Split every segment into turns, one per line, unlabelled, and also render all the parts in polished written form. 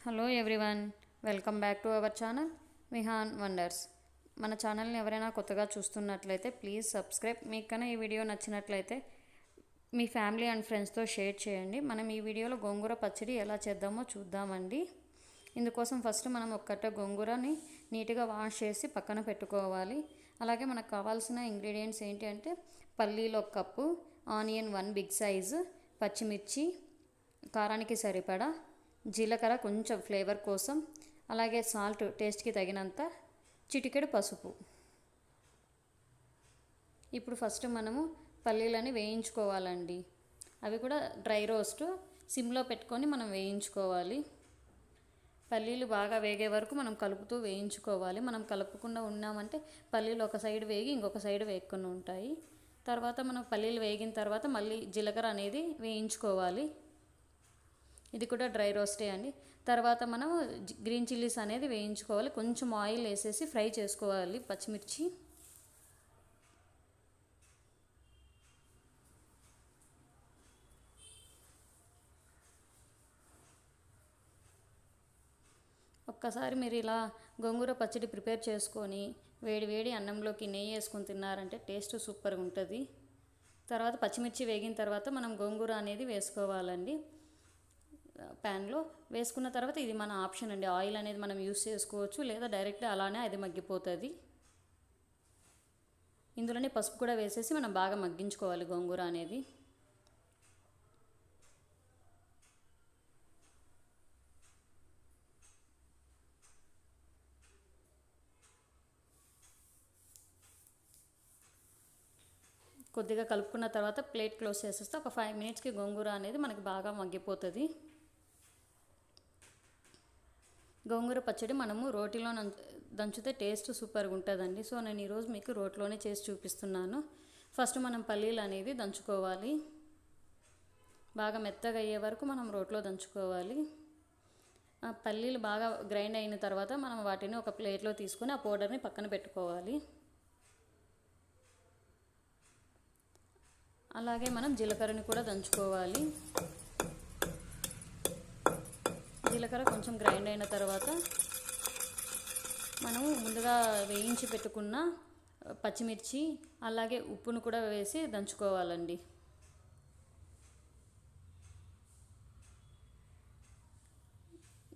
Hello everyone, welcome back to our channel Vihaan wonders. మన ఛానల్ని ఎవరైనా కొత్తగా చూస్తున్నట్లయితే ప్లీజ్ సబ్స్క్రైబ్. మీకు కన్నా ఈ వీడియో నచ్చినట్లయితే మీ ఫ్యామిలీ అండ్ ఫ్రెండ్స్తో షేర్ చేయండి. మనం ఈ వీడియోలో గోంగూర పచ్చడి ఎలా చేద్దామో చూద్దామండి. ఇందుకోసం ఫస్ట్ మనం ఒక కట్ట గోంగూరని నీట్గా వాష్ చేసి పక్కన పెట్టుకోవాలి. అలాగే మనకు కావాల్సిన ఇంగ్రీడియంట్స్ ఏంటి అంటే పల్లీలు 1 కప్పు, ఆనియన్ 1 బిగ్ సైజు, పచ్చిమిర్చి కారానికి సరిపడా, జీలకర్ర కొంచెం ఫ్లేవర్ కోసం, అలాగే సాల్ట్ టేస్ట్కి తగినంత, చిటికెడు పసుపు. ఇప్పుడు ఫస్ట్ మనము పల్లీలని వేయించుకోవాలండి. అవి కూడా డ్రై రోస్ట్ సిమ్లో పెట్టుకొని మనం వేయించుకోవాలి. పల్లీలు బాగా వేగే వరకు మనం కలుపుతూ వేయించుకోవాలి. మనం కలుపుకుండా ఉన్నామంటే పల్లీలు ఒక సైడ్ వేగి ఇంకొక సైడ్ వేయకుండా ఉంటాయి. తర్వాత మనం పల్లీలు వేగిన తర్వాత మళ్ళీ జీలకర్ర అనేది వేయించుకోవాలి. ఇది కూడా డ్రై రోస్టే అండి. తర్వాత మనం గ్రీన్ చిల్లీస్ అనేది వేయించుకోవాలి. కొంచెం ఆయిల్ వేసేసి ఫ్రై చేసుకోవాలి పచ్చిమిర్చి. ఒక్కసారి మీరు ఇలా గోంగూర పచ్చడి ప్రిపేర్ చేసుకొని వేడి వేడి అన్నంలోకి నెయ్యి వేసుకొని తిన్నారంటే టేస్ట్ సూపర్గా ఉంటుంది. తర్వాత పచ్చిమిర్చి వేగిన తర్వాత మనం గోంగూర అనేది వేసుకోవాలండి. ప్యాన్లో వేసుకున్న తర్వాత ఇది మన ఆప్షన్ అండి. ఆయిల్ అనేది మనం యూస్ చేసుకోవచ్చు, లేదా డైరెక్ట్ అలానే అది మగ్గిపోతుంది. ఇందులోనే పసుపు కూడా వేసేసి మనం బాగా మగ్గించుకోవాలి గోంగూర అనేది. కొద్దిగా కలుపుకున్న తర్వాత ప్లేట్ క్లోజ్ చేసేస్తే ఒక 5 మినిట్స్కి గోంగూర అనేది మనకి బాగా మగ్గిపోతుంది. గోంగూర పచ్చడి మనము రోటిలో దంచితే టేస్ట్ సూపర్గా ఉంటుందండి. సో నేను ఈరోజు మీకు రోట్లోనే చేసి చూపిస్తున్నాను. ఫస్ట్ మనం పల్లీలు అనేది దంచుకోవాలి. బాగా మెత్తగా అయ్యే వరకు మనం రోట్లో దంచుకోవాలి. పల్లీలు బాగా గ్రైండ్ అయిన తర్వాత మనం వాటిని ఒక ప్లేట్లో తీసుకొని ఆ పౌడర్ని పక్కన పెట్టుకోవాలి. అలాగే మనం జీలకర్రని కూడా దంచుకోవాలి. జీలకర్ర కొంచెం గ్రైండ్ అయిన తర్వాత మనము ముందుగా వేయించి పెట్టుకున్న పచ్చిమిర్చి అలాగే ఉప్పును కూడా వేసి దంచుకోవాలండి.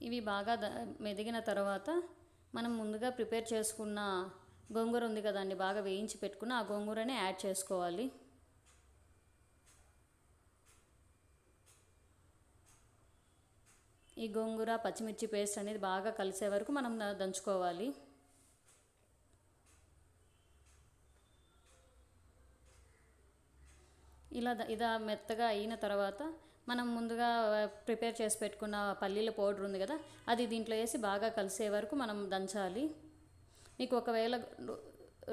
ఇవి బాగా మెదిగిన తర్వాత మనం ముందుగా ప్రిపేర్ చేసుకున్న గోంగూర ఉంది కదండి, బాగా వేయించి పెట్టుకున్న ఆ గోంగూరనే యాడ్ చేసుకోవాలి. ఈ గోంగూర పచ్చిమిర్చి పేస్ట్ అనేది బాగా కలిసే వరకు మనం దంచుకోవాలి. ఇలా మెత్తగా అయిన తర్వాత మనం ముందుగా ప్రిపేర్ చేసి పెట్టుకున్న పల్లీల పౌడర్ ఉంది కదా, అది దీంట్లో వేసి బాగా కలిసే వరకు మనం దంచాలి. మీకు ఒకవేళ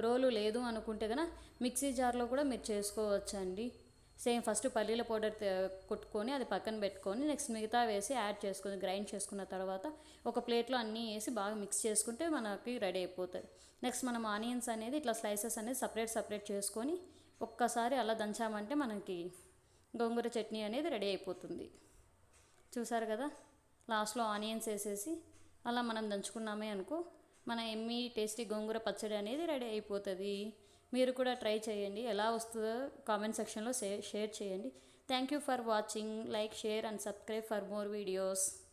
రోలు లేదు అనుకుంటే కనుక మిక్సీ జార్లో కూడా మీరు చేసుకోవచ్చండి. సేమ్ ఫస్ట్ పల్లీల పౌడర్ కొట్టుకొని అది పక్కన పెట్టుకొని నెక్స్ట్ మిగతా వేసి యాడ్ చేసుకొని గ్రైండ్ చేసుకున్న తర్వాత ఒక ప్లేట్లో అన్నీ వేసి బాగా మిక్స్ చేసుకుంటే మనకి రెడీ అయిపోతుంది. నెక్స్ట్ మనం ఆనియన్స్ అనేది ఇట్లా స్లైసెస్ అనేది సపరేట్ చేసుకొని ఒక్కసారి అలా దంచామంటే మనకి గోంగూర చట్నీ అనేది రెడీ అయిపోతుంది. చూసారు కదా, లాస్ట్లో ఆనియన్స్ వేసేసి అలా మనం దంచుకున్నామే అనుకో మన ఎమ్మీ టేస్టీ గోంగూర పచ్చడి అనేది రెడీ అయిపోతుంది. మీరు కూడా ట్రై చేయండి. ఎలా వస్తుందో కామెంట్ సెక్షన్లో షేర్ చేయండి. Thank you for watching. Like, share and subscribe for more videos.